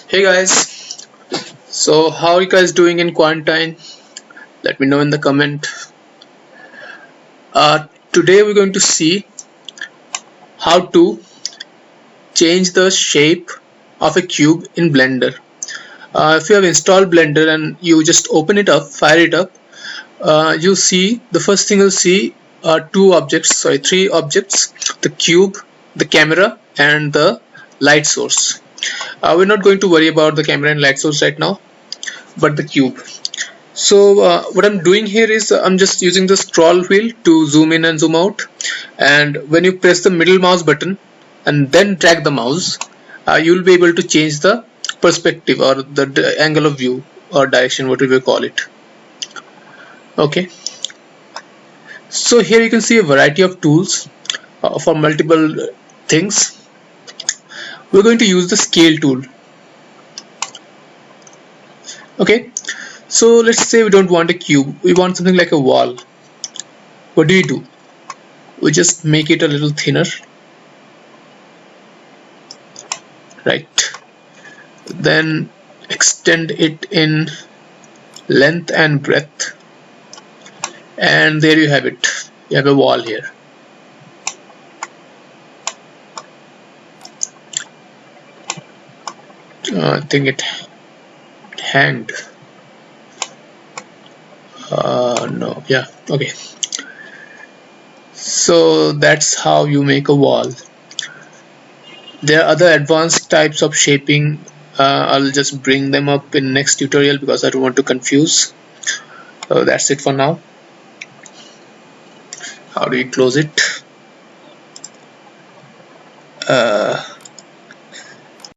Hey guys, so how are you guys doing in quarantine? Let me know in the comment. Today we're going to see how to change the shape of a cube in Blender. If you have installed Blender and you just open it up, fire it up, you see the first thing you'll see are three objects: the cube, the camera, and the light source. We're not going to worry about the camera and light source right now, but the cube. So what I'm doing here is I'm just using the scroll wheel to zoom in and zoom out, and when you press the middle mouse button and then drag the mouse, you'll be able to change the perspective or the angle of view or direction, whatever you call it. Okay, so here you can see a variety of tools for multiple things. We're going to use the scale tool. Okay, so let's say we don't want a cube, we want something like a wall. What do? We just make it a little thinner, right? Then extend it in length and breadth, and there you have it. You have a wall here. I think it hanged. No, yeah, okay. So that's how you make a wall. There are other advanced types of shaping. I'll just bring them up in next tutorial because I don't want to confuse. So that's it for now. How do you close it?